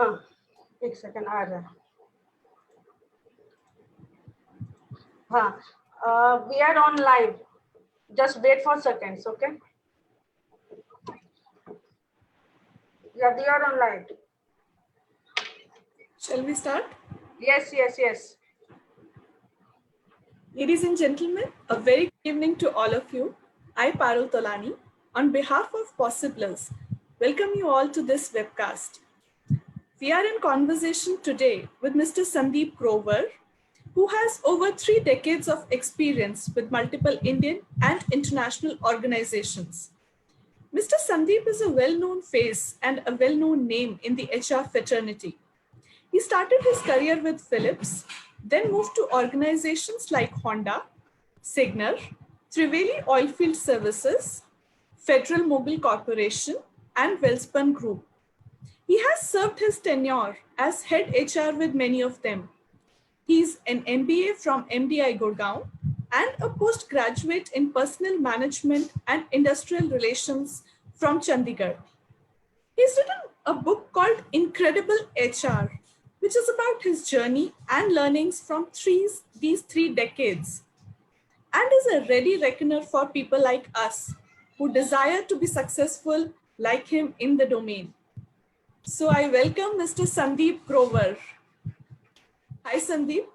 हाँ, एक सेकंड आ रहा है. हाँ, we are on live. Just wait for seconds, okay? Yeah, we are on live. Shall we start? Yes, yes, yes. Ladies and gentlemen, a very good evening to all of you. I, Parul Tolani, on behalf of Possiblers, welcome you all to this webcast. We are in conversation today with Mr. Sandip Grover, who has over 3 decades of experience with multiple Indian and international organizations. Mr. Sandeep is a well-known face and a well-known name in the HR fraternity. He started his career with Philips, then moved to organizations like Honda, Signer, Triveni Oilfield Services, Federal Mobile Corporation, and Welspun Group. He has served his tenure as head HR with many of them. He's an MBA from MDI Gurgaon and a postgraduate in personal management and industrial relations from Chandigarh. He's written a book called Incredible HR, which is about his journey and learnings from these 3 decades, and is a ready reckoner for people like us who desire to be successful like him in the domain. So I welcome Mr. Sandip Grover. Hi, Sandeep.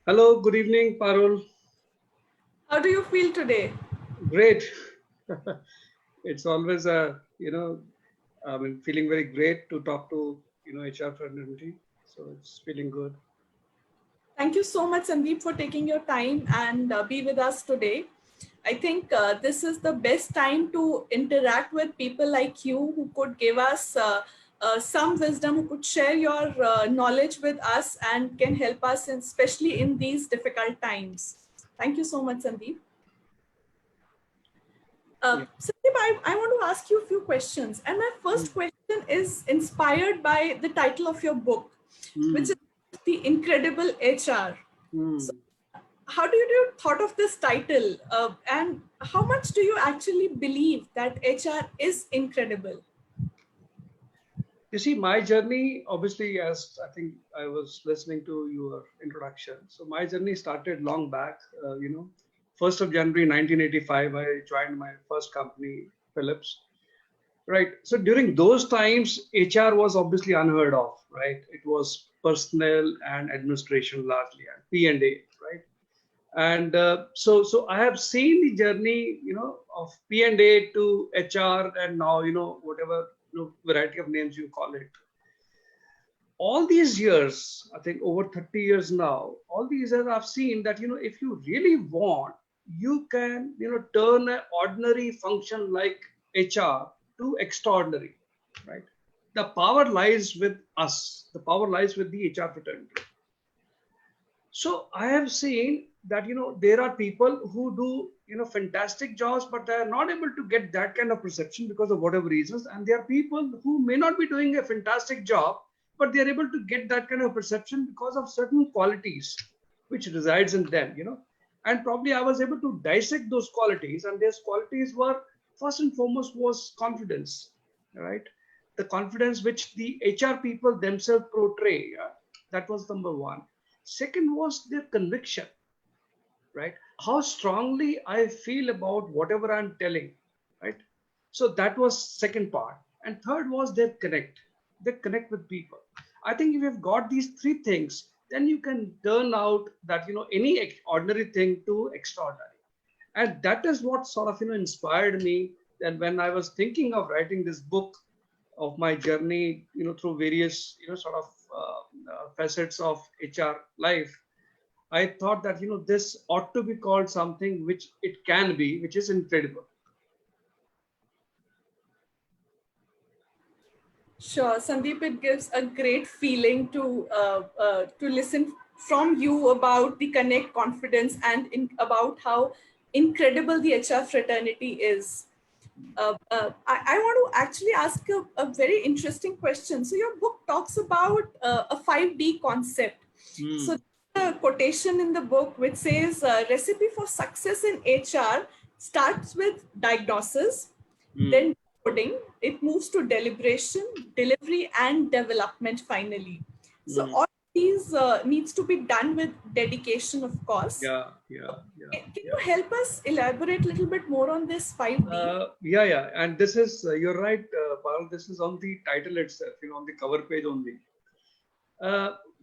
Hello, good evening, Parul. How do you feel today? Great. It's always feeling very great to talk to, HR fraternity. So it's feeling good. Thank you so much, Sandeep, for taking your time and be with us today. I think this is the best time to interact with people like you who could give us some wisdom, who could share your knowledge with us and can help us, especially in these difficult times. Thank you so much, Sandeep. Sandeep, I want to ask you a few questions. And my first question is inspired by the title of your book, which is The Incredible HR. So how do you thought of this title and how much do you actually believe that HR is incredible? You see, my journey, obviously, as I think I was listening to your introduction. So my journey started long back, 1st of January 1985, I joined my first company, Philips. Right. So during those times, HR was obviously unheard of, right? It was personnel and administration largely, and P&A, right? And so I have seen the journey, of P&A to HR, and now, whatever variety of names you call it. All these years, I think over 30 years now, all these years I've seen that, if you really want, you can, turn an ordinary function like HR to extraordinary, right? The power lies with us. The power lies with the HR fraternity. So I have seen that, there are people who do, fantastic jobs, but they are not able to get that kind of perception because of whatever reasons. And there are people who may not be doing a fantastic job, but they are able to get that kind of perception because of certain qualities which resides in them, and probably I was able to dissect those qualities, and those qualities were, first and foremost, was confidence, right? The confidence which the HR people themselves portray, that was number one. Second was their conviction, right? How strongly I feel about whatever I'm telling, right? So that was second part. And third was their connect. They connect with people. I think if you've got these 3 things, then you can turn out that, any ordinary thing to extraordinary. And that is what sort of, inspired me. And when I was thinking of writing this book of my journey, through various, facets of HR life, I thought that, this ought to be called something which it can be, which is incredible. Sure, Sandeep, it gives a great feeling to listen from you about the connect, confidence, and about how incredible the HR fraternity is. I want to actually ask a very interesting question. So your book talks about a 5D concept. So the quotation in the book which says recipe for success in HR starts with diagnosis, then decoding, it moves to deliberation, delivery, and development finally. So all these needs to be done with dedication, of course. Yeah. Can you help us elaborate a little bit more on this 5D? Yeah. And this is, you're right, Parul, this is on the title itself, on the cover page only.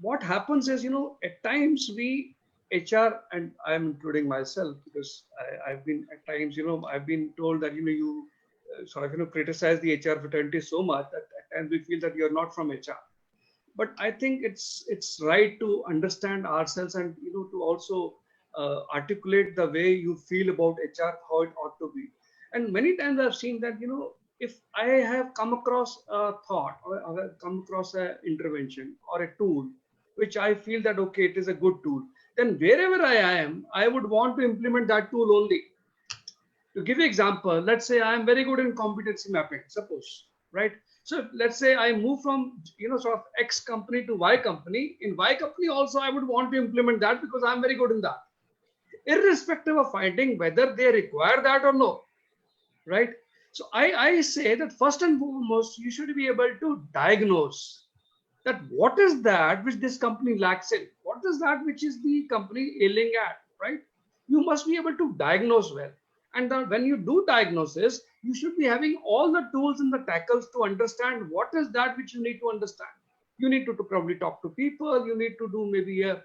What happens is, at times we HR, and I'm including myself because I've been at times, I've been told that, you sort of, criticize the HR fraternity so much that at times we feel that you're not from HR. But I think it's right to understand ourselves and, to also articulate the way you feel about HR, how it ought to be. And many times I've seen that, if I have come across a thought or I have come across an intervention or a tool, which I feel that, okay, it is a good tool, then wherever I am, I would want to implement that tool only. To give you example, let's say I am very good in competency mapping, suppose, right? So let's say I move from, sort of X company to Y company. In Y company also, I would want to implement that because I'm very good in that, irrespective of finding whether they require that or no, right? So I say that first and foremost, you should be able to diagnose that what is that which this company lacks in, what is that which is the company ailing at, right? You must be able to diagnose well. And when you do diagnosis, you should be having all the tools and the tackles to understand what is that which you need to understand. You need to probably talk to people. You need to do maybe a,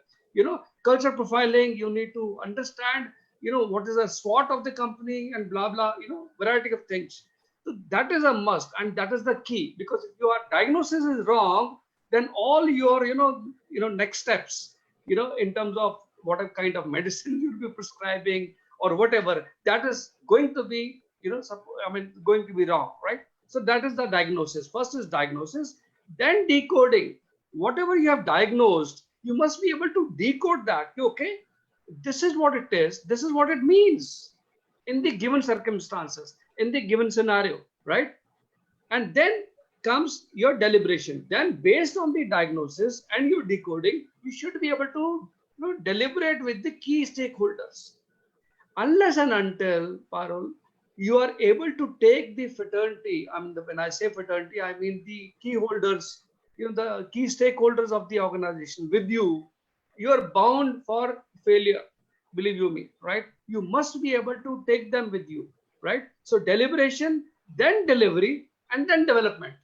culture profiling. You need to understand, what is a SWOT of the company and blah, blah, variety of things. So that is a must. And that is the key, because if your diagnosis is wrong, then all your, next steps, in terms of what kind of medicine you'll be prescribing, or whatever, that is going to be, going to be wrong, right? So that is the diagnosis. First is diagnosis, then decoding. Whatever you have diagnosed, you must be able to decode that. Okay, this is what it is. This is what it means in the given circumstances, in the given scenario, right? And then comes your deliberation. Then based on the diagnosis and your decoding, you should be able to deliberate with the key stakeholders. Unless and until, Parul, you are able to take the fraternity, when I say fraternity, I mean the key holders, the key stakeholders of the organization with you, you are bound for failure, believe you me, right? You must be able to take them with you, right? So deliberation, then delivery, and then development.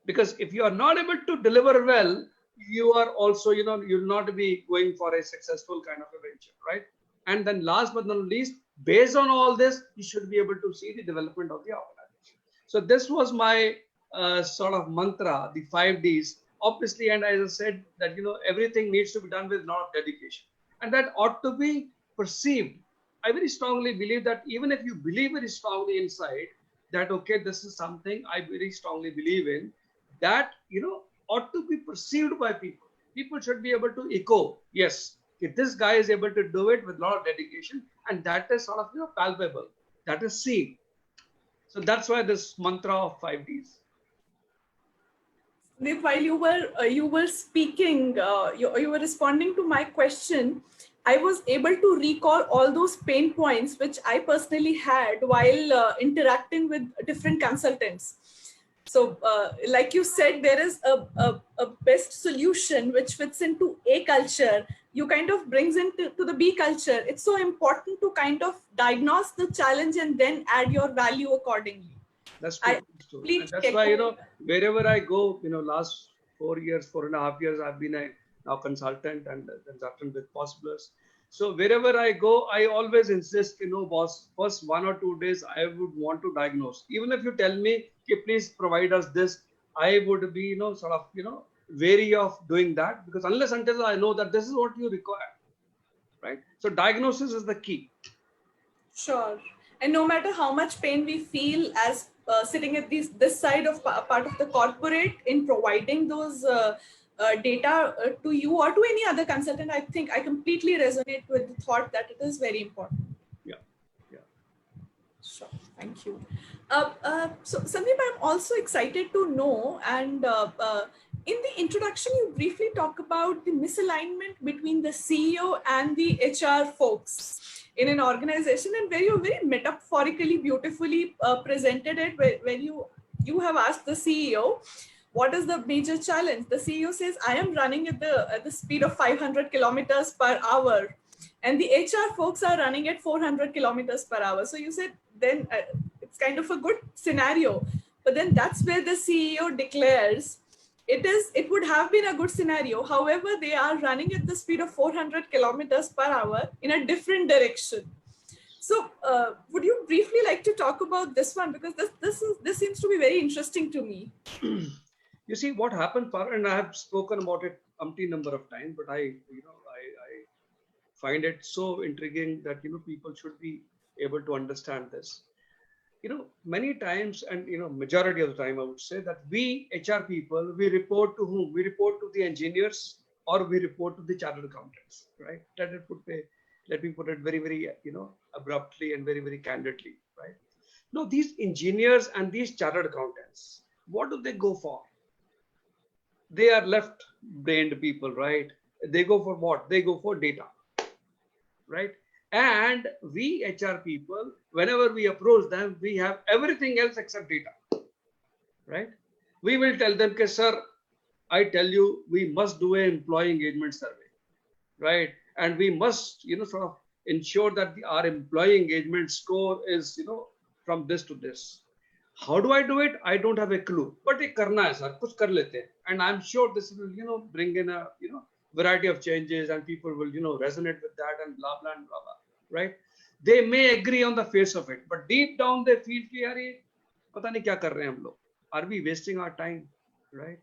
Because if you are not able to deliver well, you are also, you'll not be going for a successful kind of a venture, right? And then last but not least, based on all this, you should be able to see the development of the organization. So this was my sort of mantra, the 5Ds, obviously. And as I said that, everything needs to be done with a lot of dedication, and that ought to be perceived. I very strongly believe that even if you believe very strongly inside that, okay, this is something I very strongly believe in, that, ought to be perceived by people. People should be able to echo, yes, if this guy is able to do it with a lot of dedication, and that is sort of, palpable, that is seen. So that's why this mantra of 5Ds. While you were speaking, you were responding to my question, I was able to recall all those pain points which I personally had while interacting with different consultants. So like you said, there is a best solution which fits into A culture. You kind of brings into the B culture. It's so important to kind of diagnose the challenge and then add your value accordingly. That's true. And that's why, wherever I go, last 4 years, 4.5 years, I've been a now consultant and consultant with Possiblers. So wherever I go, I always insist, boss, first 1 or 2 days, I would want to diagnose. Even if you tell me, okay, please provide us this, I would be, sort of, wary of doing that, because unless until I know that this is what you require, right? So diagnosis is the key. Sure. And no matter how much pain we feel as sitting at this side of part of the corporate in providing those data to you or to any other consultant, I think I completely resonate with the thought that it is very important. Yeah. Sure. Thank you. So Sandeep, I'm also excited to know, and in the introduction, you briefly talk about the misalignment between the CEO and the HR folks. in an organization, and where you very metaphorically, beautifully presented it, where you have asked the CEO, what is the major challenge? The CEO says, I am running at the speed of 500 kilometers per hour. And the HR folks are running at 400 kilometers per hour. So you said, then it's kind of a good scenario. But then that's where the CEO declares, it would have been a good scenario. However, they are running at the speed of 400 kilometers per hour in a different direction. So would you briefly like to talk about this one? Because this seems to be very interesting to me. You see what happened, and I have spoken about it umpteen number of times, but I find it so intriguing that people should be able to understand this. Many times, and majority of the time, I would say that we HR people, we report to whom? We report to the engineers, or we report to the chartered accountants, right? Let me put it very, very abruptly and very, very candidly, right? No, these engineers and these chartered accountants, what do they go for? They are left-brained people, right? They go for what? They go for data, right? And we HR people, whenever we approach them, we have everything else except data, right? We will tell them, okay, sir, I tell you, we must do an employee engagement survey, right? And we must, sort of ensure that our employee engagement score is, from this to this. How do I do it? I don't have a clue, but it karna hai, sir, kuch kar lete hain. And I'm sure this will, bring in a, variety of changes, and people will, resonate with that, and blah, blah, and blah, blah, right? They may agree on the face of it, but deep down they feel कि यार ये पता नहीं क्या कर रहे हैं हम लोग. Are we wasting our time, right?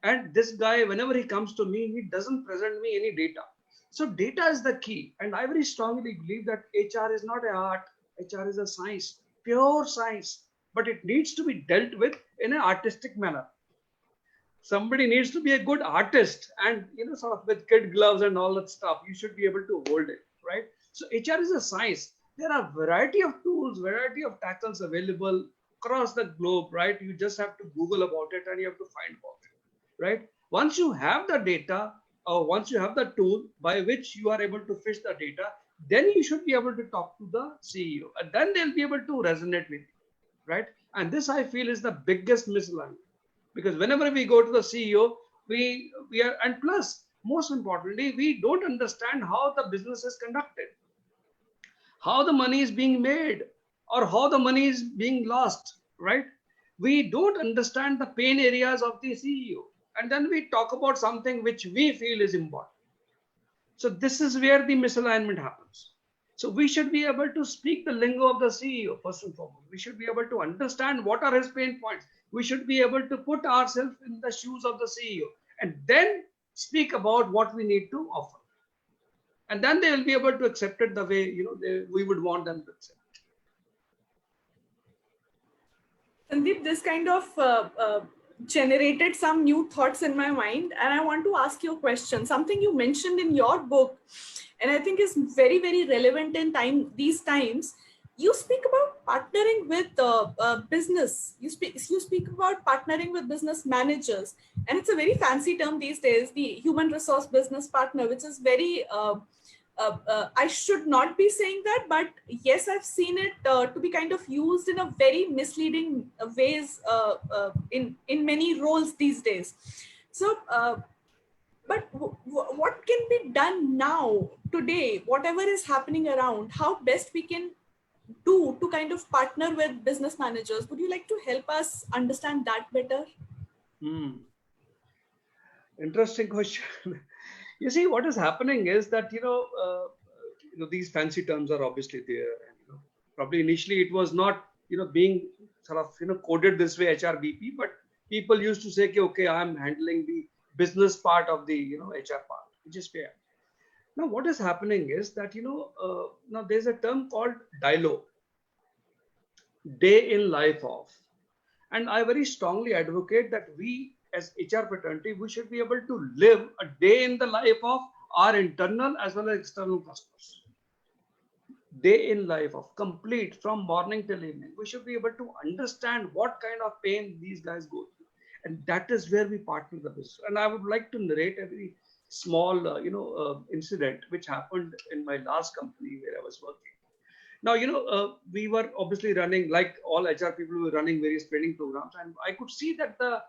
And this guy, whenever he comes to me, he doesn't present me any data. So data is the key, and I very strongly believe that HR is not an art. HR is a science, pure science, but it needs to be dealt with in an artistic manner. Somebody needs to be a good artist, and sort of with kid gloves and all that stuff, you should be able to hold it, right? So HR is a science. There are variety of tools, variety of tackles available across the globe, right? You just have to Google about it, and you have to find about it, right? Once you have the data, or once you have the tool by which you are able to fish the data, then you should be able to talk to the CEO, and then they'll be able to resonate with you, right? And this, I feel, is the biggest misalignment. Because whenever we go to the CEO, we are, and plus, most importantly, we don't understand how the business is conducted, how the money is being made, or how the money is being lost, right? We don't understand the pain areas of the CEO. And then we talk about something which we feel is important. So this is where the misalignment happens. So we should be able to speak the lingo of the CEO, first and foremost. We should be able to understand what are his pain points. We should be able to put ourselves in the shoes of the CEO, and then speak about what we need to offer. And then they will be able to accept it the way we would want them to accept it. Sandeep, this kind of generated some new thoughts in my mind, and I want to ask you a question. Something you mentioned in your book, and I think is very, very relevant in these times. You speak about partnering with business. You speak about partnering with business managers, and it's a very fancy term these days, the human resource business partner, which is very. I should not be saying that, but yes, I've seen it to be kind of used in a very misleading ways in many roles these days. So. But what can be done now, today, whatever is happening around, how best we can do to kind of partner with business managers? Would you like to help us understand that better? Interesting question. You see, what is happening is that, these fancy terms are obviously there. And, probably initially it was not, being sort of, coded this way, HRBP, but people used to say, okay, I'm handling the business part of the HR part, which is fair. Now what is happening is that now there's a term called DILO, day in life of, and I very strongly advocate that we as HR fraternity, we should be able to live a day in the life of our internal as well as external customers. Day in life of, complete, from morning till evening. We should be able to understand what kind of pain these guys go through. And that is where we partner the business. And I would like to narrate a very small, incident which happened in my last company where I was working. Now, we were obviously running, like all HR people, were running various training programs, and I could see that the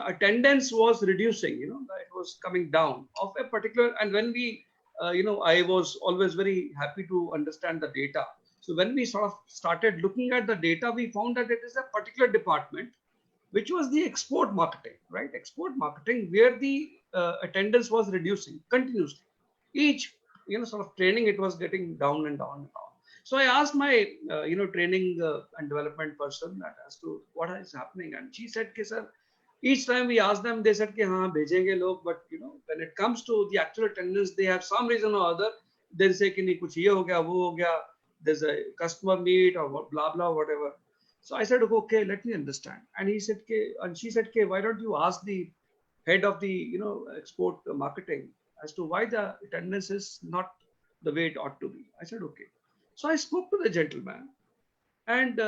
attendance was reducing. It was coming down of a particular. And when we, I was always very happy to understand the data. So when we sort of started looking at the data, we found that it is a particular department, which was the export marketing, right? Export marketing, where the attendance was reducing continuously. Each, sort of training, it was getting down and down and down. So I asked my, training and development person that as to what is happening. And she said, sir, each time we asked them, they said, हाँ, भेजेंगे लोग, but when it comes to the actual attendance, they have some reason or other. They say, कि नहीं, कुछ ये हो गया, वो हो गया, there's a customer meet or blah, blah, whatever. So I said, okay, let me understand. And she said, why don't you ask the head of the, export marketing as to why the attendance is not the way it ought to be. I said, okay. So I spoke to the gentleman, and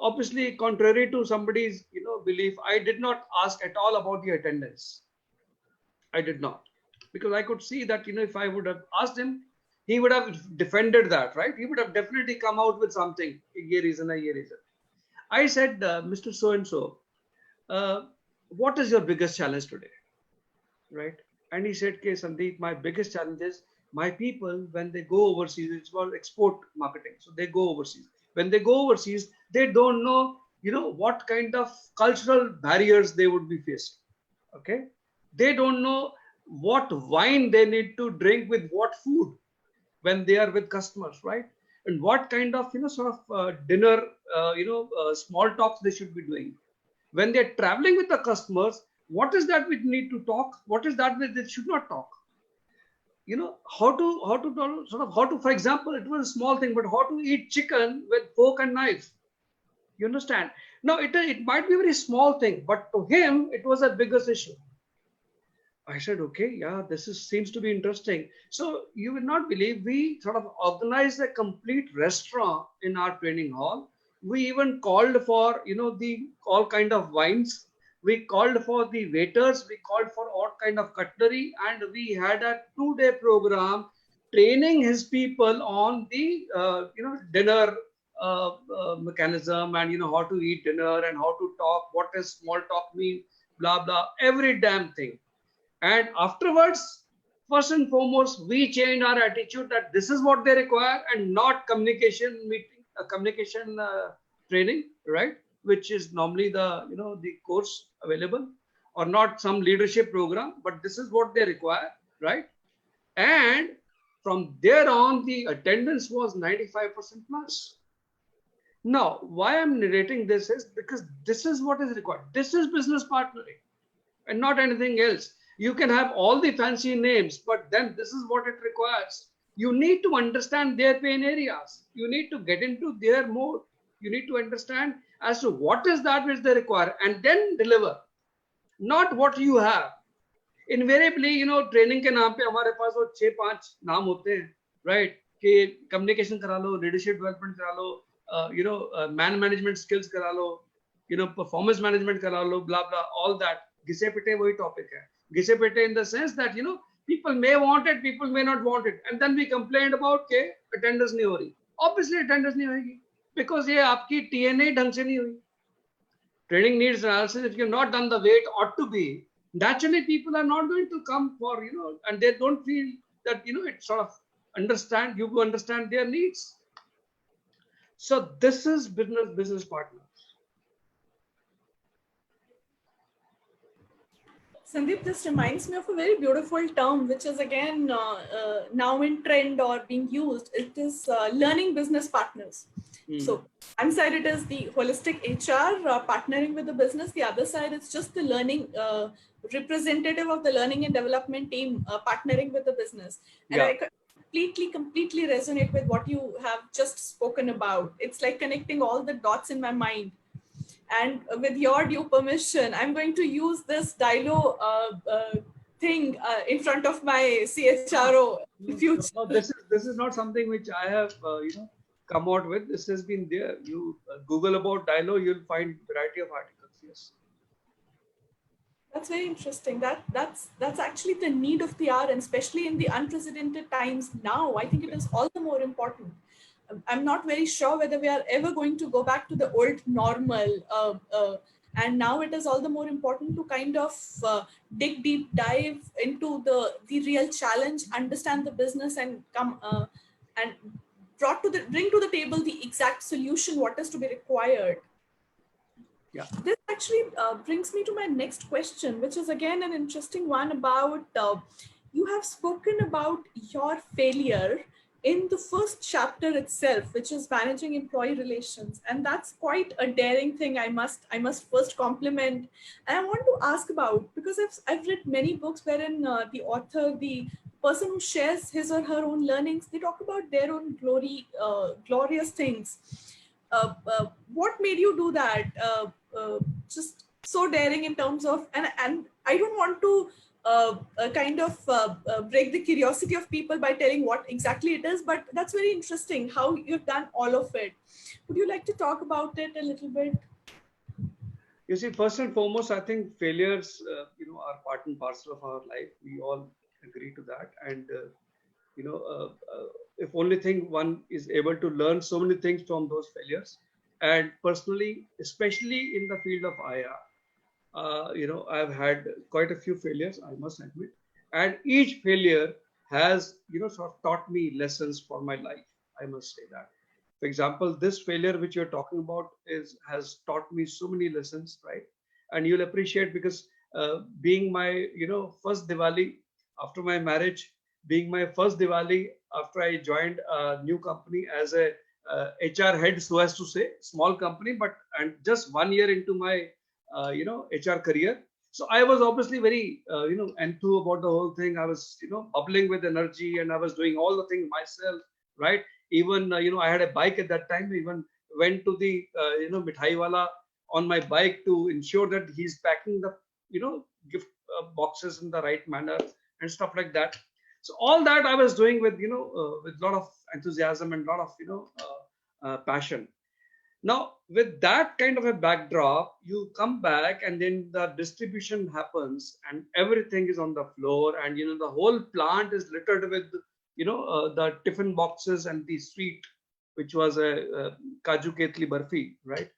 obviously, contrary to somebody's, belief, I did not ask at all about the attendance. I did not, because I could see that, if I would have asked him, he would have defended that, right? He would have definitely come out with something. Ye reason hai, ye reason. I said, Mr. So-and-so, what is your biggest challenge today? Right? And he said, Sandeep, my biggest challenge is my people, when they go overseas, it's called export marketing. So they go overseas. When they go overseas, they don't know, what kind of cultural barriers they would be facing. Okay? They don't know what wine they need to drink with what food when they are with customers, right? And what kind of, dinner, small talks they should be doing. When they're traveling with the customers, what is that we need to talk? What is that they should not talk? How to, for example, it was a small thing, but how to eat chicken with fork and knife. You understand? Now, it might be a very small thing, but to him, it was a biggest issue. I said, okay, yeah, seems to be interesting. So you will not believe, we sort of organized a complete restaurant in our training hall. We even called for, the all kind of wines. We called for the waiters. We called for all kind of cutlery, and we had a 2-day program training his people on the, dinner mechanism, and how to eat dinner and how to talk. What does small talk mean? Blah blah. Every damn thing. And afterwards, first and foremost, we changed our attitude that this is what they require, and not communication meeting, communication training, right? Which is normally the course available, or not some leadership program, but this is what they require, right? And from there on, the attendance was 95% plus. Now, why I'm narrating this is because this is what is required. This is business partnering and not anything else. You can have all the fancy names, but then this is what it requires. You need to understand their pain areas. You need to get into their mode. You need to understand as to what is that which they require, and then deliver, not what you have. Invariably, training के नाम पे हमारे पास वो 6-5 नाम होते हैं, right? कि communication करा लो, leadership development करा लो, man management skills करा लो, performance management करा लो, blah blah, all that. घिसे पिटे वही topic है. घिसे पिटे in the sense that people may want it, people may not want it, and then we complained about के attendance नहीं हो रही. Obviously attendance नहीं होगी because ये आपकी TNA ढंग से नहीं हुई. Training needs analysis. If you've not done the way it ought to be, naturally people are not going to come for, and they don't feel that, it sort of you understand their needs. So this is business partners. Sandeep, this reminds me of a very beautiful term, which is again now in trend or being used. It is learning business partners. So one side it is the holistic HR partnering with the business. The other side it's just the learning representative of the learning and development team partnering with the business. And I completely resonate with what you have just spoken about. It's like connecting all the dots in my mind. And with your due permission, I'm going to use this Dilo thing in front of my CHRO in future. No, this is not something which I have come out with. This has been there. You Google about Dilo, you'll find variety of articles. Yes. That's very interesting. That's actually the need of the hour, and especially in the unprecedented times now. I think it is all the more important. I'm not very sure whether we are ever going to go back to the old normal. And now it is all the more important to kind of dig deep dive into the real challenge, understand the business, and come and bring to the table the exact solution what is to be required. Yeah. This actually brings me to my next question, which is again an interesting one about you have spoken about your failure in the first chapter itself, which is managing employee relations, and that's quite a daring thing. I must first compliment, and I want to ask about, because I've read many books wherein the author, the person who shares his or her own learnings, they talk about their own glorious things. What made you do that? Just so daring in terms of, and I don't want to kind of break the curiosity of people by telling what exactly it is, but that's very interesting how you've done all of it. Would you like to talk about it a little bit? You see, first and foremost, I think failures, are part and parcel of our life. We all agree to that. And, if only thing one is able to learn so many things from those failures. And personally, especially in the field of IR, I've had quite a few failures, I must admit. And each failure has, sort of taught me lessons for my life. I must say that. For example, this failure which you're talking about has taught me so many lessons, right? And you'll appreciate because being my, first Diwali after my marriage, being my first Diwali after I joined a new company as a HR head, so as to say, small company, but and just 1 year into my HR career. So I was obviously very enthused about the whole thing. I was bubbling with energy, and I was doing all the things myself, right? Even I had a bike at that time. Even went to the mithai wala on my bike to ensure that he's packing the gift boxes in the right manner and stuff like that. So all that I was doing with with a lot of enthusiasm and a lot of passion. Now, with that kind of a backdrop, you come back and then the distribution happens and everything is on the floor, and the whole plant is littered with the tiffin boxes and the sweet, which was a kaju ketli barfi, right?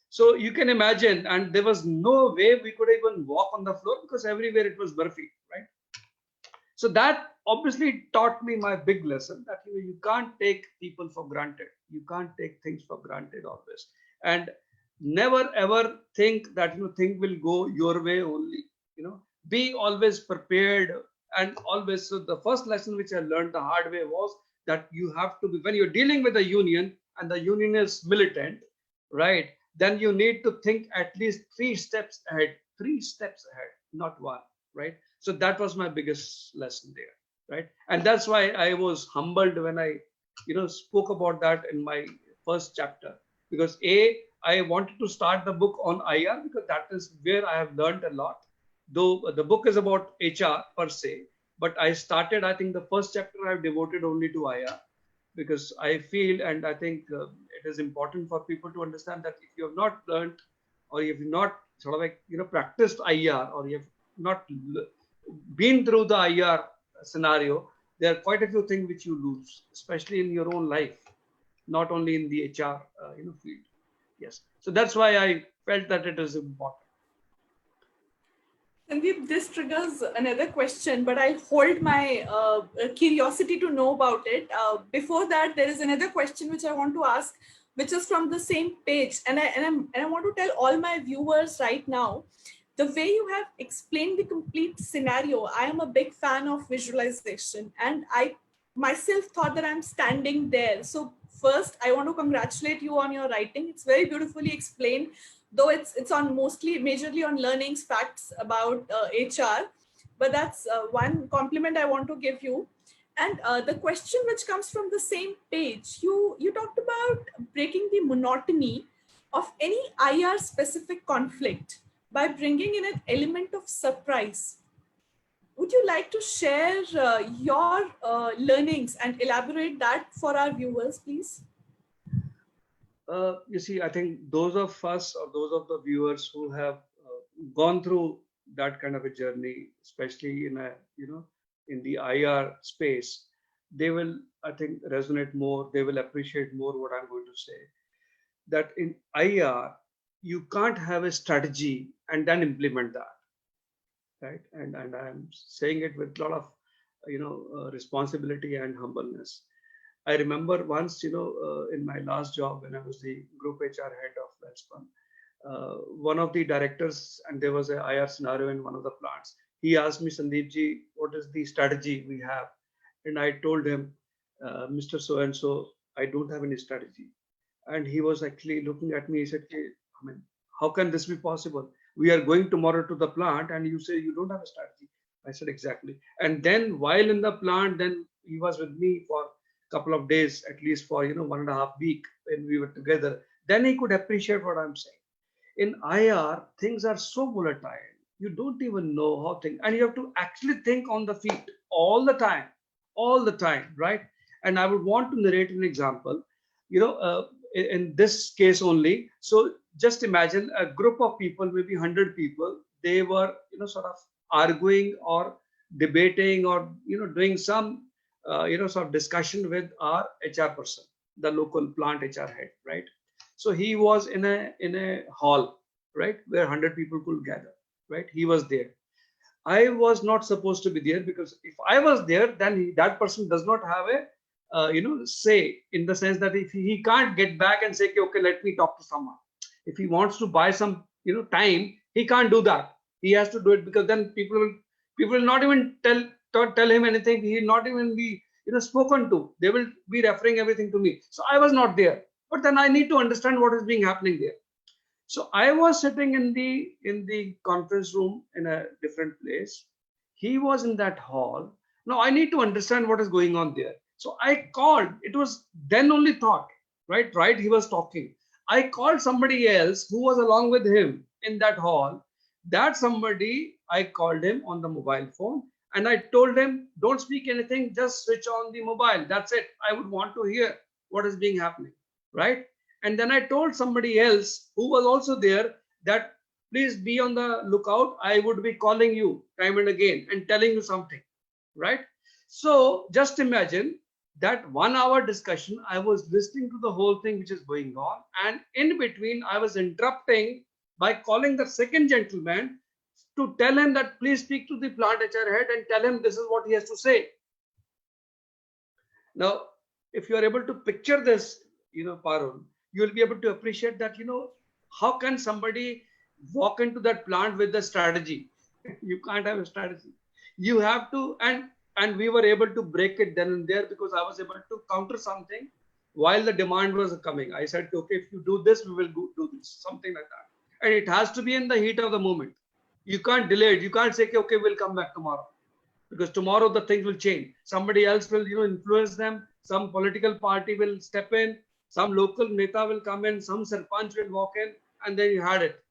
So you can imagine, and there was no way we could even walk on the floor because everywhere it was barfi, right? So that obviously taught me my big lesson that you can't take people for granted. You can't take things for granted always, and never ever think that thing will go your way only. Be always prepared, and always. So the first lesson which I learned the hard way was that you have to be, when you're dealing with a union and the union is militant, right? Then you need to think at least 3 steps ahead, not one, right? So that was my biggest lesson there, right? And that's why I was humbled when I spoke about that in my first chapter, because I wanted to start the book on IR because that is where I have learned a lot, though the book is about HR per se. But I started, I think the first chapter I've devoted only to IR, because I feel and I think it is important for people to understand that if you have not learned, or if you've not sort of like practiced IR, or you have not been through the IR scenario, there are quite a few things which you lose, especially in your own life, not only in the HR field. Yes, so that's why I felt that it is important. Sandeep, this triggers another question, but I'll hold my curiosity to know about it. Before that, there is another question which I want to ask, which is from the same page, and I want to tell all my viewers right now, the way you have explained the complete scenario, I am a big fan of visualization, and I myself thought that I'm standing there. So first, I want to congratulate you on your writing. It's very beautifully explained, though it's on mostly majorly on learnings facts about HR, but that's one compliment I want to give you. And the question which comes from the same page, you talked about breaking the monotony of any IR specific conflict by bringing in an element of surprise. Would you like to share your learnings and elaborate that for our viewers, please? You see, I think those of us or those of the viewers who have gone through that kind of a journey, especially in a, in the IR space, they will, I think, resonate more. They will appreciate more what I'm going to say. That in IR, you can't have a strategy and then implement that, right? And I'm saying it with a lot of, responsibility and humbleness. I remember once, in my last job when I was the group HR head of Welspun, one of the directors, and there was a IR scenario in one of the plants. He asked me, Sandeep ji, what is the strategy we have? And I told him, Mr. So and so, I don't have any strategy. And he was actually looking at me. He said, I mean, how can this be possible? We are going tomorrow to the plant, and you say you don't have a strategy. I said, exactly. And then while in the plant, then he was with me for a couple of days, at least for 1.5 weeks when we were together. Then he could appreciate what I'm saying. In IR, things are so volatile. You don't even know how things, and you have to actually think on the feet all the time, right? And I would want to narrate an example, in this case only. So just imagine a group of people, maybe 100 people, they were, sort of arguing or debating or, doing some, sort of discussion with our HR person, the local plant HR head, right? So he was in a hall, right, where 100 people could gather, right? He was there. I was not supposed to be there, because if I was there, then that person does not have a say, in the sense that if he can't get back and say, okay, let me talk to someone. If he wants to buy some time, he can't do that. He has to do it, because then people will not even tell him anything. He will not even be spoken to. They will be referring everything to me. So I was not there, but then I need to understand what is being happening there. So I was sitting in the conference room in a different place. He was in that hall. Now I need to understand what is going on there. So I called. It was then only thought, right? Right. He was talking. I called somebody else who was along with him in that hall. That somebody, I called him on the mobile phone, and I told him, don't speak anything, just switch on the mobile. That's it. I would want to hear what is being happening, right? And then I told somebody else who was also there that please be on the lookout. I would be calling you time and again and telling you something, right? So just imagine that 1 hour discussion. I was listening to the whole thing which is going on, and in between I was interrupting by calling the second gentleman to tell him that please speak to the plant HR head and tell him this is what he has to say. Now, if you are able to picture this, Parul, you will be able to appreciate that, how can somebody walk into that plant with a strategy? You can't have a strategy. You have to, and we were able to break it then and there, because I was able to counter something while the demand was coming. I said, okay, if you do this, we will do this, something like that. And it has to be in the heat of the moment. You can't delay it. You can't say, okay, we'll come back tomorrow, because tomorrow the things will change. Somebody else will, influence them. Some political party will step in. Some local neta will come in. Some sarpanch will walk in, and then you had it,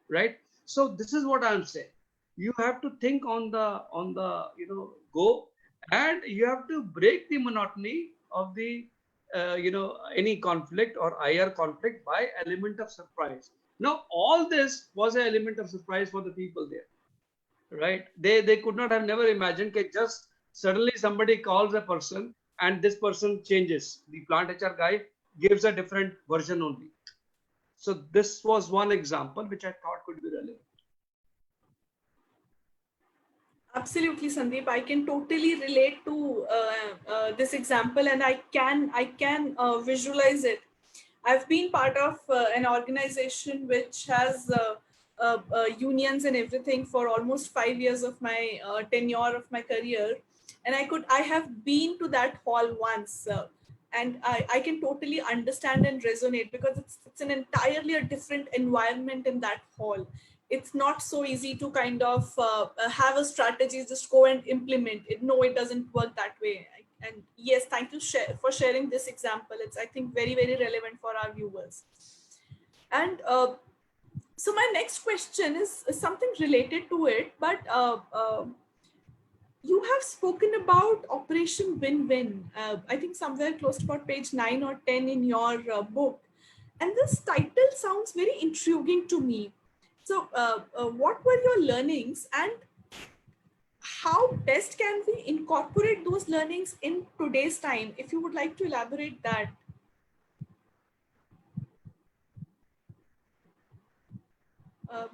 right? So this is what I'm saying. You have to think on the go, and you have to break the monotony of the any conflict or IR conflict by element of surprise. Now all this was an element of surprise for the people there, right? They could not have never imagined that just suddenly somebody calls a person and this person changes. The plant HR guy gives a different version only. So this was one example which I thought could be relevant. Absolutely, Sandeep. I can totally relate to this example, and I can visualize it. I've been part of an organization which has unions and everything for almost 5 years of my tenure of my career, and I have been to that hall once. And I can totally understand and resonate, because it's an entirely a different environment in that hall. It's not so easy to kind of have a strategy, just go and implement it. No, it doesn't work that way. And yes, thank you for sharing this example. It's, I think, very, very relevant for our viewers. And so my next question is something related to it, but you have spoken about Operation Win-Win, I think somewhere close to about page 9 or 10 in your book. And this title sounds very intriguing to me. So what were your learnings, and how best can we incorporate those learnings in today's time? If you would like to elaborate that. Um,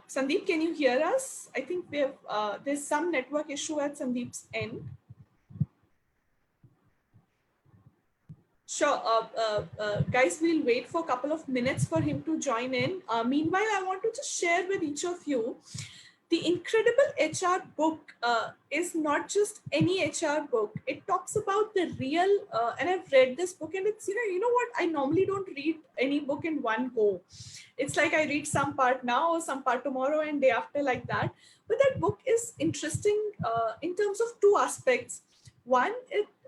Sandeep, can you hear us? I think we have, there's some network issue at Sandeep's end. Sure, guys, we'll wait for a couple of minutes for him to join in. Meanwhile, I want to just share with each of you, the Incredible HR book is not just any HR book. It talks about the real, and I've read this book, and it's, you know what, I normally don't read any book in one go. It's like I read some part now or some part tomorrow and day after, like that. But that book is interesting in terms of two aspects. One,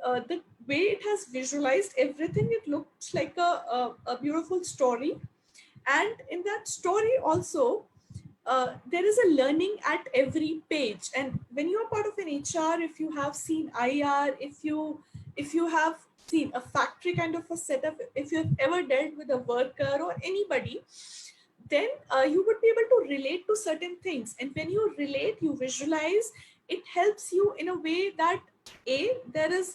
the way it has visualized everything, it looks like a beautiful story. And in that story also, there is a learning at every page. And when you are part of an HR, if you have seen IR, if you have seen a factory kind of a setup, if you've ever dealt with a worker or anybody, then you would be able to relate to certain things. And when you relate, you visualize, it helps you in a way that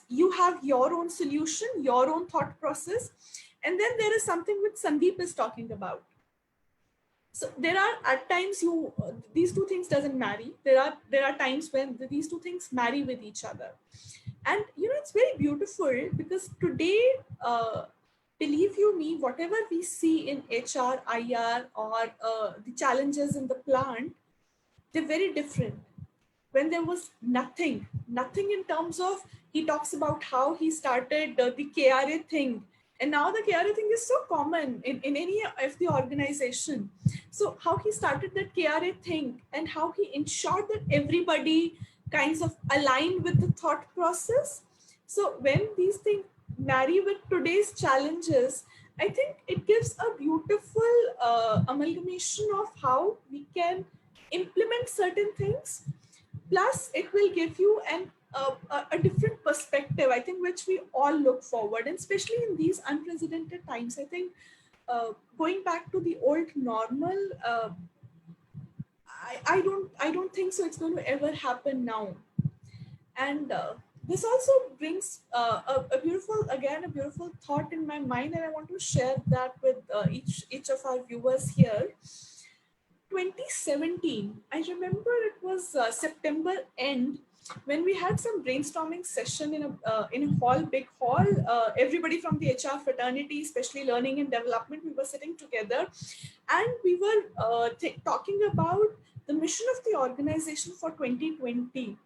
you have your own solution, your own thought process. And then there is something which Sandeep is talking about. So there are at times these two things doesn't marry. There are times when these two things marry with each other. And it's very beautiful, because today, believe you me, whatever we see in HR, IR, or the challenges in the plant, they're very different. When there was nothing in terms of, he talks about how he started the KRA thing. And now the KRA thing is so common in any of the organization. So how he started that KRA thing, and how he ensured that everybody kinds of aligned with the thought process. So when these things marry with today's challenges, I think it gives a beautiful amalgamation of how we can implement certain things. Plus, it will give you a different perspective, I think, which we all look forward. And especially in these unprecedented times, I think going back to the old normal, I don't think so it's going to ever happen now. And this also brings a beautiful thought in my mind, and I want to share that with each of our viewers here. 2017, I remember it was September end, when we had some brainstorming session in a big hall. Everybody from the HR fraternity, especially learning and development, we were sitting together, and we were talking about the mission of the organization for 2020.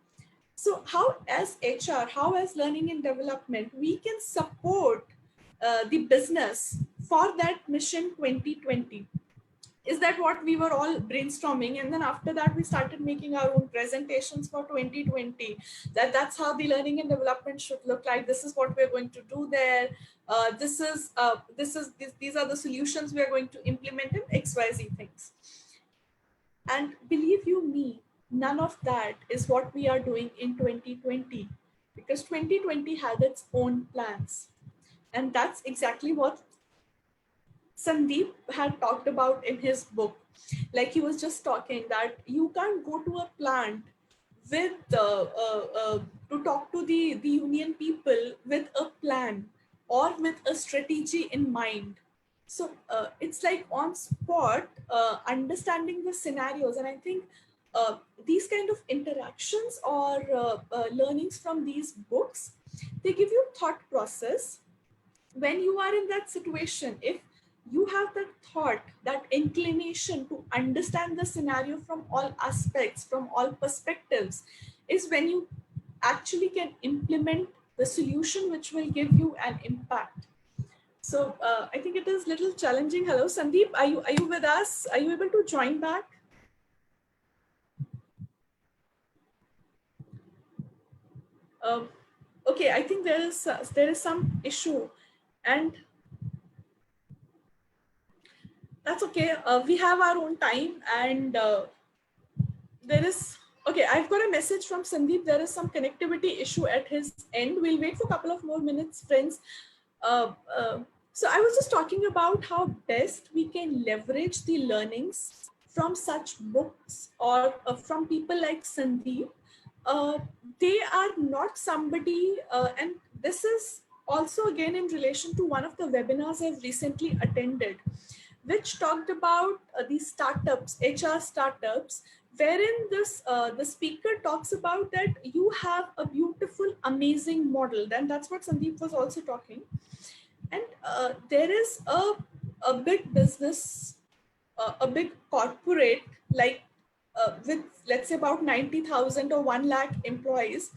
So how as HR, how as learning and development, we can support the business for that mission 2020. Is that what we were all brainstorming? And then after that, we started making our own presentations for 2020. That's how the learning and development should look like. This is what we're going to do there. These are the solutions we are going to implement in XYZ things. And believe you me, none of that is what we are doing in 2020, because 2020 had its own plans. And that's exactly what Sandeep had talked about in his book. Like he was just talking that you can't go to a plant with to talk to the union people with a plan or with a strategy in mind. So it's like on spot, understanding the scenarios. And I think these kind of interactions or learnings from these books, they give you thought process. When you are in that situation, if you have that thought, that inclination to understand the scenario from all aspects, from all perspectives, is when you actually can implement the solution which will give you an impact. So I think it is a little challenging. Hello, Sandeep, are you with us? Are you able to join back? Okay, I think there is some issue, and that's okay. We have our own time, and there is, okay, I've got a message from Sandeep. There is some connectivity issue at his end. We'll wait for a couple of more minutes, friends. So I was just talking about how best we can leverage the learnings from such books or from people like Sandeep. Uh, they are not somebody, and this is also again in relation to one of the webinars I've recently attended, which talked about these startups, HR startups, wherein this the speaker talks about that you have a beautiful, amazing model. Then that's what Sandeep was also talking. And there is a big business, a big corporate, like with, let's say, about 90,000 or 1 lakh employees,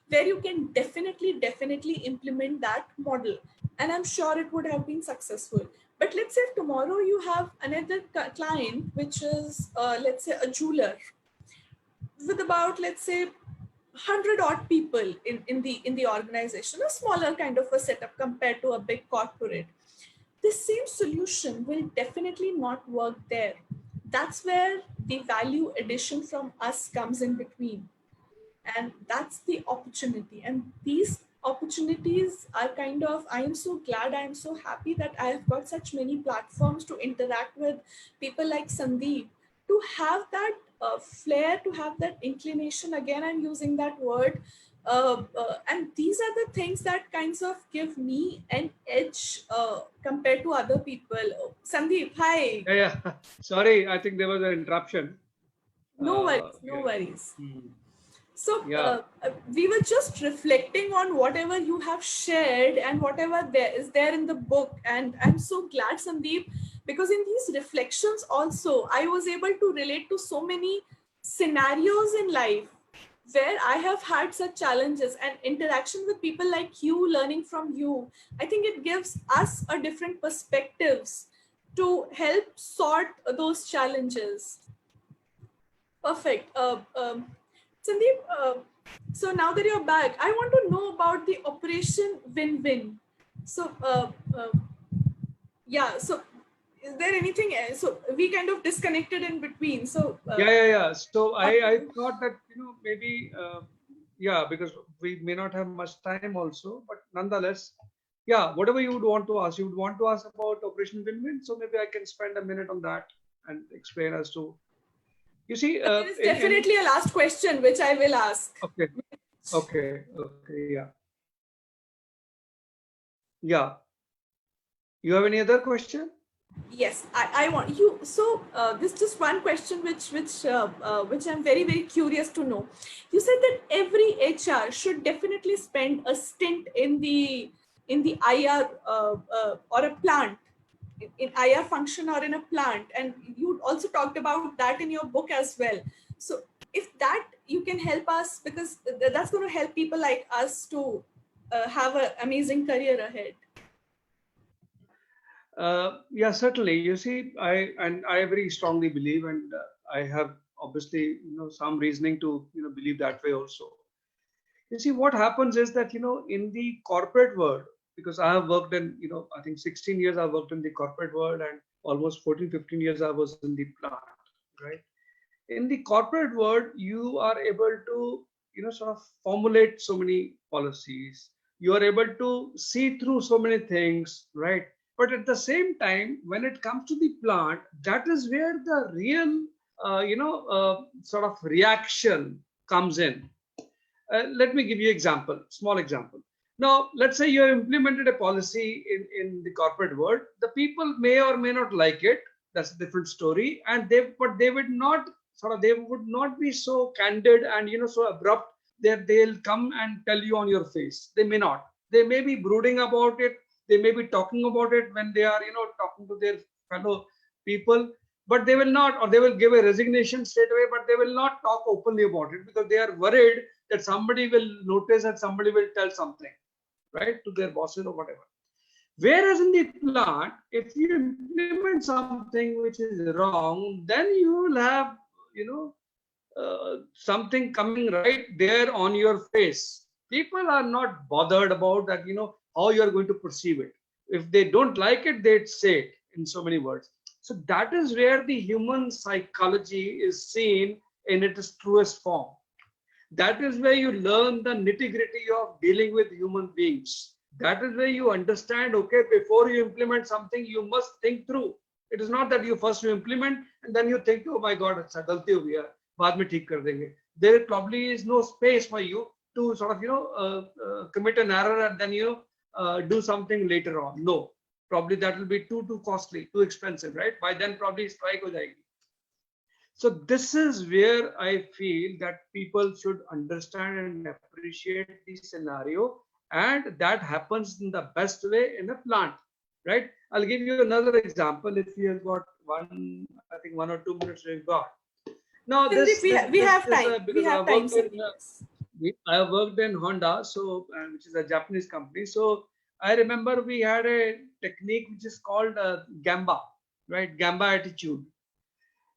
where you can definitely implement that model. And I'm sure it would have been successful. But let's say if tomorrow you have another client, which is, let's say, a jeweler with about, let's say, 100 odd people in the organization, a smaller kind of a setup compared to a big corporate, the same solution will definitely not work there. That's where the value addition from us comes in between. And that's the opportunity. And these opportunities are kind of, I am so glad, I am so happy that I have got such many platforms to interact with people like Sandeep, to have that flair, to have that inclination. Again, I'm using that word. And these are the things that kinds of give me an edge compared to other people. Sandeep, hi. Yeah. Sorry, I think there was an interruption. No worries, no Yeah. worries. Hmm. So Yeah. we were just reflecting on whatever you have shared and whatever there is there in the book. And I'm so glad, Sandeep, because in these reflections also, I was able to relate to so many scenarios in life where I have had such challenges, and interaction with people like you, learning from you. I think it gives us a different perspectives to help sort those challenges. Perfect. Sandeep, so now that you're back, I want to know about the Operation Win-Win. So, yeah, so is there anything else? So we kind of disconnected in between. So, Yeah. So I thought that, maybe, yeah, because we may not have much time also, but nonetheless, yeah, whatever you would want to ask, you would want to ask about Operation Win-Win. So maybe I can spend a minute on that and explain as to, you see, there is definitely a last question which I will ask. Okay, yeah. Yeah. You have any other question? Yes, I want you. So this just one question which I'm very curious to know. You said that every HR should definitely spend a stint in the IR or a plant, in IR function or in a plant, and you also talked about that in your book as well. So if that you can help us, because that's going to help people like us to have an amazing career ahead. Yeah, certainly. You see, I very strongly believe, and I have obviously, some reasoning to, believe that way also. You see, what happens is that, in the corporate world, because I have worked in, I think 16 years I worked in the corporate world, and almost 14, 15 years I was in the plant, right? In the corporate world, you are able to, sort of formulate so many policies. You are able to see through so many things, right? But at the same time, when it comes to the plant, that is where the real, sort of reaction comes in. Let me give you example, small example. Now, let's say you have implemented a policy in the corporate world. The people may or may not like it. That's a different story. And but they would not they would not be so candid and, so abrupt that they'll come and tell you on your face. They may not. They may be brooding about it. They may be talking about it when they are, talking to their fellow people, but they will not, or they will give a resignation straight away, but they will not talk openly about it because they are worried that somebody will notice, that somebody will tell something, right, to their bosses or whatever. Whereas in the plant, if you implement something which is wrong, then you will have, something coming right there on your face. People are not bothered about that, how you are going to perceive it. If they don't like it, they'd say it in so many words. So that is where the human psychology is seen in its truest form. That is where you learn the nitty gritty of dealing with human beings. That is where you understand, okay, before you implement something, you must think through. It is not that you first you implement and then you think, oh my God, it's a galti ho gaya, baad mein theek kar denge. There probably is no space for you to sort of, commit an error and then do something later on. No, probably that will be too costly, too expensive, right? By then probably strike ho jayegi. So this is where I feel that people should understand and appreciate the scenario, and that happens in the best way in a plant, right? I'll give you another example. If you have got I think 1 or 2 minutes we've got. Now Sandeep, we have time. We because have time, Sandeep. Yes. I worked in Honda, so which is a Japanese company. So I remember we had a technique which is called Gamba, right? Gamba attitude.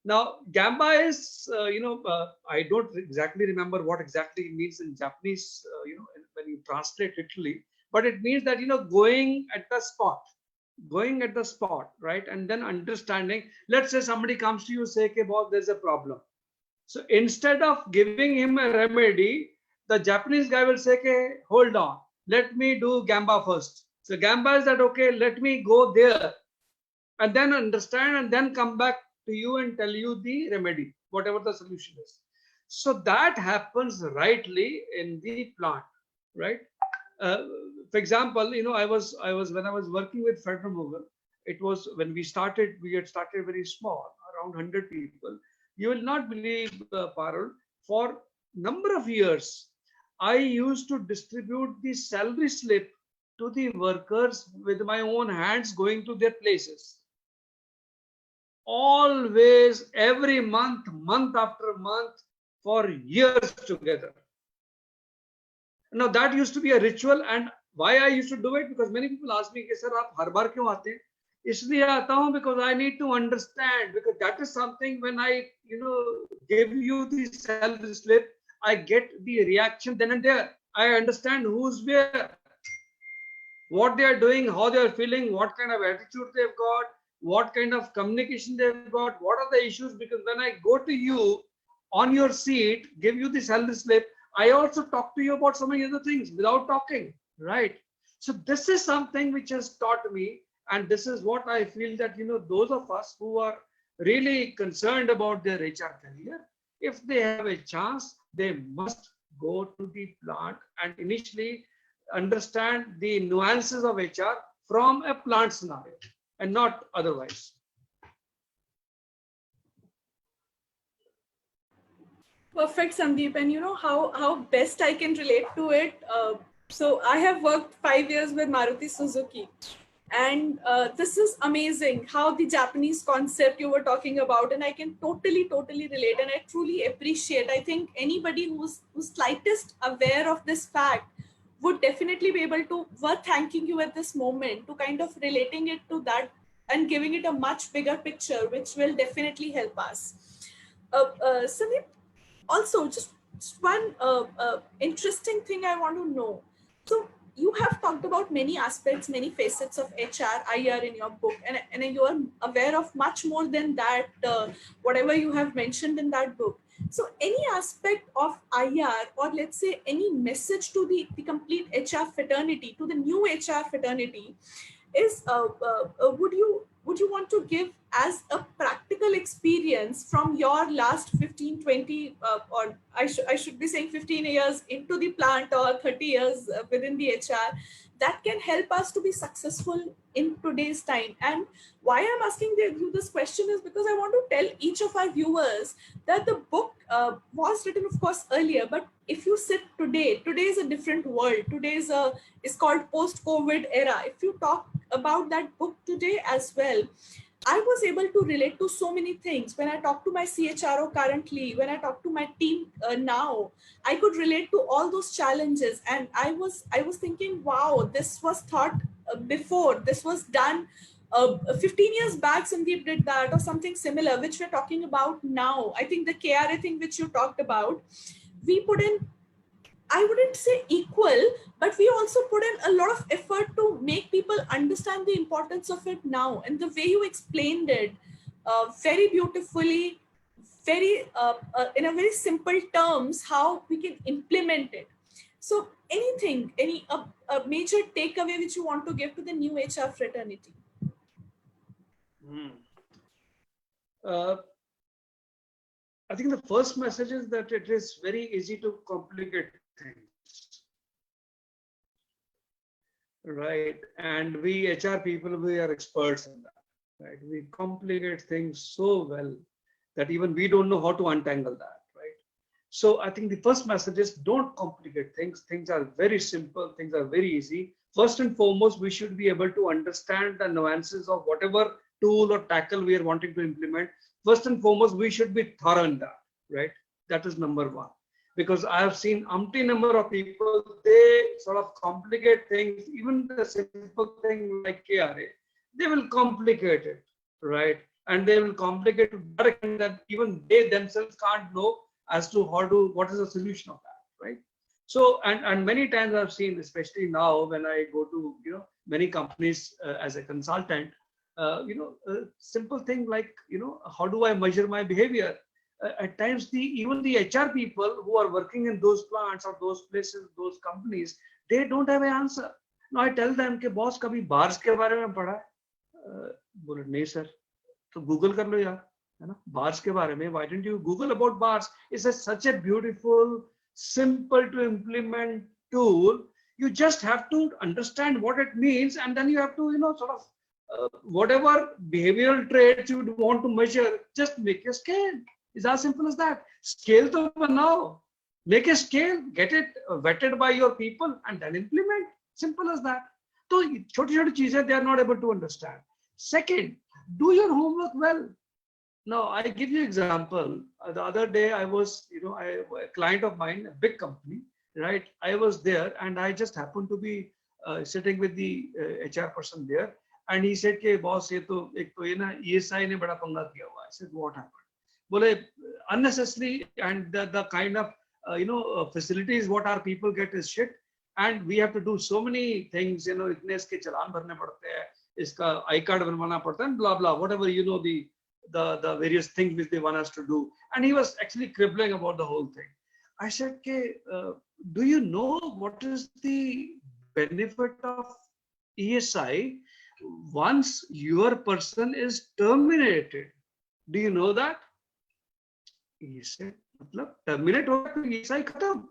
Now, Gamba is, I don't exactly remember what exactly it means in Japanese, when you translate literally, but it means that, going at the spot, right? And then understanding, let's say somebody comes to you, say, okay, boss, there's a problem. So instead of giving him a remedy, the Japanese guy will say, okay, hold on, let me do Gamba first. So Gamba is that, okay, let me go there and then understand and then come back to you and tell you the remedy, whatever the solution is. So that happens rightly in the plant, right? For example, when I was working with Federal Movement, it was when we had started very small, around 100 people. You will not believe, Parul, for number of years, I used to distribute the salary slip to the workers with my own hands going to their places. Always, every month after month, for years together. Now that used to be a ritual, and why I used to do it, because many people ask me, sir, aap har baar kyun aate hain? इसलिए आता हूं because I need to understand, because that is something when I give you the salary slip, I get the reaction then and there. I understand who's where, what they are doing, how they are feeling, what kind of attitude they've got, what kind of communication they've got, what are the issues. Because when I go to you on your seat, give you the salary slip, I also talk to you about so many other things without talking, right? So this is something which has taught me, and this is what I feel that those of us who are really concerned about their HR career, if they have a chance, they must go to the plant and initially understand the nuances of HR from a plant scenario and not otherwise. Perfect, Sandeep. And you know how best I can relate to it. So I have worked 5 years with Maruti Suzuki. And this is amazing how the Japanese concept you were talking about, and I can totally relate, and I truly appreciate. I think anybody who's slightest aware of this fact would definitely be able to worth thanking you at this moment, to kind of relating it to that and giving it a much bigger picture, which will definitely help us. Sandeep, also just one interesting thing I want to know. So you have talked about many aspects, many facets of HR, IR in your book, and you are aware of much more than that, whatever you have mentioned in that book. So any aspect of IR, or let's say any message to the complete HR fraternity, to the new HR fraternity, is would you want to give as a practical experience from your last 15, 20, or I should be saying 15 years into the plant, or 30 years within the HR, that can help us to be successful in today's time? And why I'm asking you this question is because I want to tell each of our viewers that the book was written, of course, earlier, but if you sit today is a different world. Today is called post-COVID era. If you talk about that book today as well, I was able to relate to so many things. When I talk to my CHRO currently, when I talk to my team now, I could relate to all those challenges. And I was thinking, wow, this was thought before. This was done 15 years back. Sandeep did that, or something similar, which we're talking about now. I think the KRA thing which you talked about, we put in, I wouldn't say equal, but we also put in a lot of effort to make people understand the importance of it now. And the way you explained it, very beautifully, very in a very simple terms, how we can implement it. So anything, any a major takeaway which you want to give to the new HR fraternity? I think the first message is that it is very easy to complicate things, right? And we HR people, we are experts in that, right? We complicate things so well that even we don't know how to untangle that, right? So I think the first message is don't complicate things. Things are very simple. Things are very easy. First and foremost, we should be able to understand the nuances of whatever tool or tackle we are wanting to implement. First and foremost, we should be thorough in that, right? That is number one. Because I have seen umpty number of people, they sort of complicate things, even the simple thing like KRA, they will complicate it, right? And they will complicate to that extent that even they themselves can't know as to what is the solution of that, right? So, and many times I've seen, especially now when I go to, many companies as a consultant, simple thing like, how do I measure my behavior? At times, even the HR people who are working in those plants or those places, those companies, they don't have an answer. Now I tell them, "Ke boss, kabhi bars ke बारे में पढ़ा है?" बोले नहीं sir, तो Google कर लो यार, है ना, bars के बारे में. Why didn't you Google about bars? It's such a beautiful, simple to implement tool. You just have to understand what it means, and then you have to, sort of whatever behavioral traits you want to measure, just make a scale. It's as simple as that. Scale to banao. Make a scale, get it vetted by your people, and then implement. Simple as that. So, छोटी-छोटी चीजें they are not able to understand. Second, do your homework well. Now, I give you example. The other day, I was, a client of mine, a big company, right? I was there, and I just happened to be sitting with the HR person there, and he said, "के boss, ये तो एक तो ये ना ESI ने बड़ा पंगा किया हुआ." I said, "What happened?" बोले unnecessary, and the kind of facilities what our people get is shit, and we have to do so many things, इतने इसके चालान भरने पड़ते हैं, इसका I card बनवाना पड़ता है, blah blah, whatever, the various things which they want us to do. And he was actually cribbling about the whole thing. I said, do you know what is the benefit of ESI once your person is terminated? Do you know that? He said, मतलब terminate होगा तो ESI खत्म.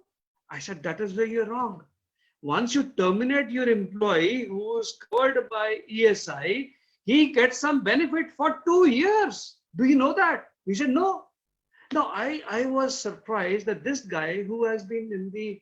I said, that is where you're wrong. Once you terminate your employee who is covered by ESI, he gets some benefit for 2 years. Do you know that? He said, no. Now, I was surprised that this guy who has been in the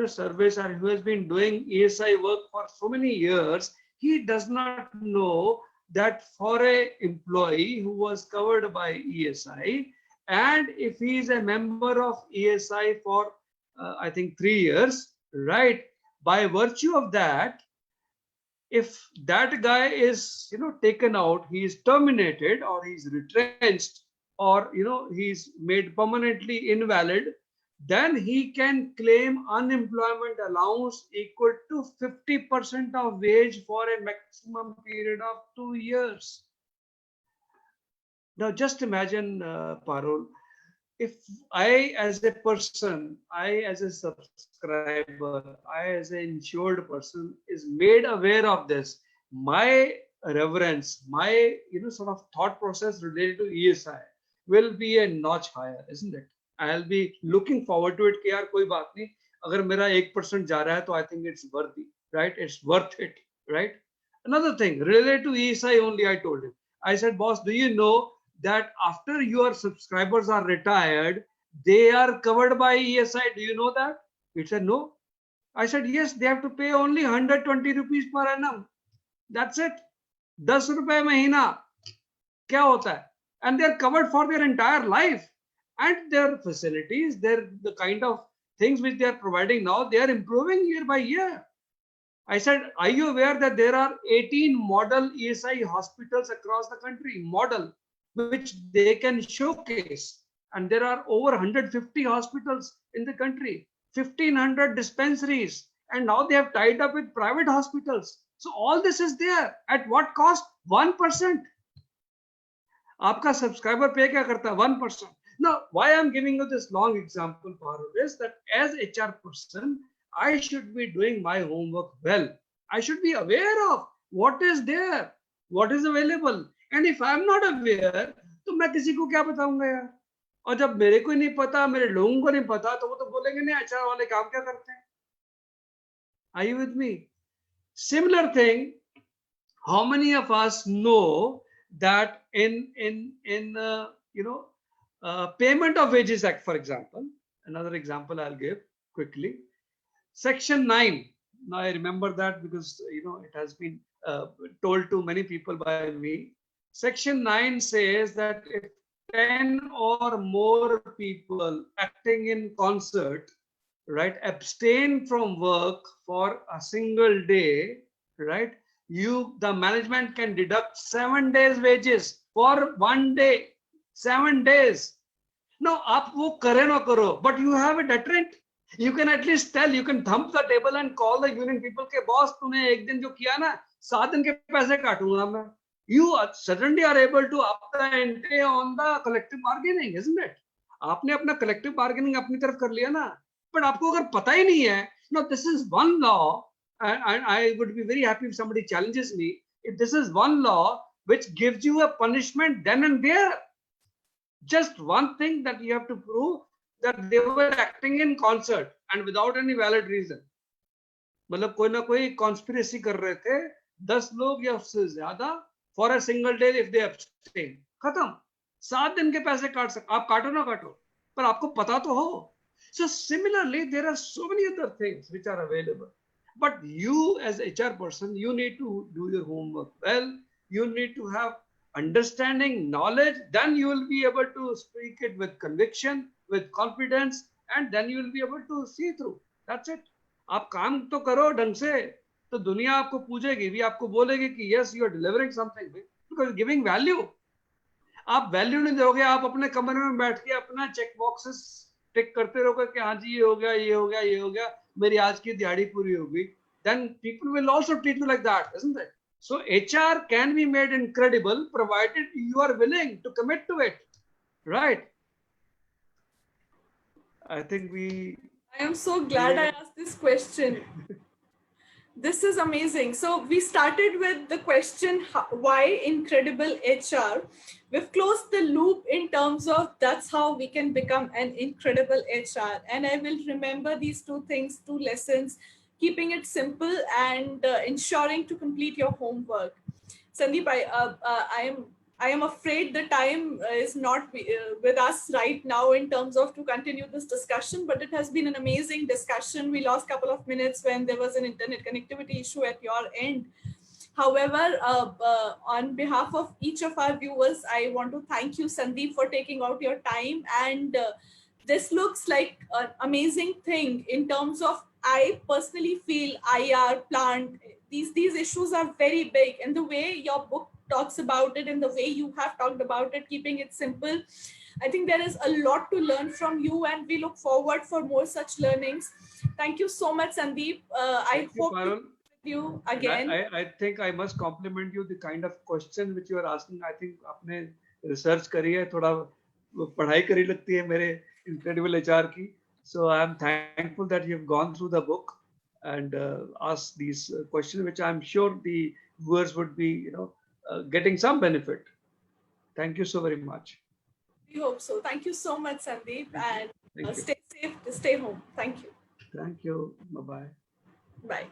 service and who has been doing ESI work for so many years, he does not know that for a employee who was covered by ESI, and if he is a member of ESI for I think 3 years, right? By virtue of that, if that guy is taken out, he is terminated or he's retrenched, or he's made permanently invalid, then he can claim unemployment allowance equal to 50% of wage for a maximum period of 2 years. Now just imagine, Parul, if I as a person, I as a subscriber, I as an insured person is made aware of this, my reverence, my sort of thought process related to ESI will be a notch higher, isn't it? I'll be looking forward to it कि यार कोई बात नहीं, अगर मेरा 1% जा रहा है तो I think it's worthy, right? It's worth it, right? Another thing related to ESI only, I told him. I said, boss, do you know that after your subscribers are retired, they are covered by ESI? Do you know that? He said, no. I said, yes, they have to pay only 120 rupees per annum. That's it. 10 रुपए महीना क्या होता है? And they are covered for their entire life. And their facilities, the kind of things which they are providing now, they are improving year by year. I said, are you aware that there are 18 model ESI hospitals across the country, model, which they can showcase? And there are over 150 hospitals in the country, 1,500 dispensaries, and now they have tied up with private hospitals. So all this is there. At what cost? 1%. आपका subscriber pay क्या करता है? 1%. Now, why I'm giving you this long example, Parul, is that as HR person, I should be doing my homework well. I should be aware of what is there, what is available. And if I'm not aware, तो मैं किसी को क्या बताऊंगा यार? और जब मेरे को नहीं पता, मेरे लोगों को नहीं पता, तो वो तो बोलेंगे नहीं अच्छा वाले काम क्या करते हैं? Are you with me? Similar thing. How many of us know that payment of wages act, for example, another example I'll give quickly, section 9. Now I remember that because it has been told to many people by me. Section 9 says that if 10 or more people acting in concert, right, abstain from work for a single day, right, the management can deduct 7 days wages for 1 day. 7 days. Now आप वो करे ना करो, but you have a deterrent. You can at least tell, you can thump the table and call the union people के boss, तूने एक दिन जो किया ना, 7 दिन के पैसे काटूंगा मैं. You suddenly are able to up the ante on the collective bargaining, isn't it? आपने अपना collective bargaining अपनी तरफ कर लिया ना, but आपको अगर पता ही नहीं है, no, this is one law, and I would be very happy if somebody challenges me. If this is one law which gives you a punishment then and there, just one thing that you have to prove that they were acting in concert and without any valid reason. मतलब कोई ना कोई conspiracy कर रहे थे 10 लोग या उससे ज्यादा for a single day if they abstain. खत्म. 7 दिन के पैसे काट सकते, आप काटो ना काटो, पर आपको पता तो हो. So similarly, there are so many other things which are available. But you as HR person, you need to do your homework well. You need to have understanding, knowledge, then you will be able to speak it with conviction, with confidence, and then you will be able to see through. That's it. आप काम तो करो ढंग से, तो दुनिया आपको पूछेगी भी, आपको बोलेगी कि yes, you are delivering something because giving value. आप वैल्यू नहीं दोगे, आप अपने कमरे में बैठ के अपना चेक बॉक्सेस टिक करते रहोगे कि हाँ जी ये हो गया, ये हो गया, ये हो गया, मेरी आज की दिहाड़ी पूरी हो गई. Then people will also treat you like that, isn't it? So HR can be made incredible provided you are willing to commit to it, right? I think I am so glad I asked this question. This is amazing. So we started with the question, why incredible HR? We've closed the loop in terms of that's how we can become an incredible HR. And I will remember these two things, two lessons, keeping it simple and ensuring to complete your homework. Sandeep, I am afraid the time is not with us right now in terms of to continue this discussion, but it has been an amazing discussion. We lost a couple of minutes when there was an internet connectivity issue at your end. However, on behalf of each of our viewers, I want to thank you, Sandeep, for taking out your time. And this looks like an amazing thing in terms of, I personally feel IR, plant, these issues are very big. And the way your book talks about it and the way you have talked about it, keeping it simple, I think there is a lot to learn from you, and we look forward for more such learnings. Thank you so much, Sandeep. I hope to with you again. I think I must compliment you the kind of question which you are asking. I think आपने research करी है, थोड़ा पढ़ाई करी लगती है मेरे incredible HR की. So I am thankful that you have gone through the book and asked these questions, which I am sure the viewers would be, getting some benefit. Thank you so very much. We hope so. Thank you so much, Sandeep, and stay safe, stay home. Thank you. Thank you. Bye-bye. Bye.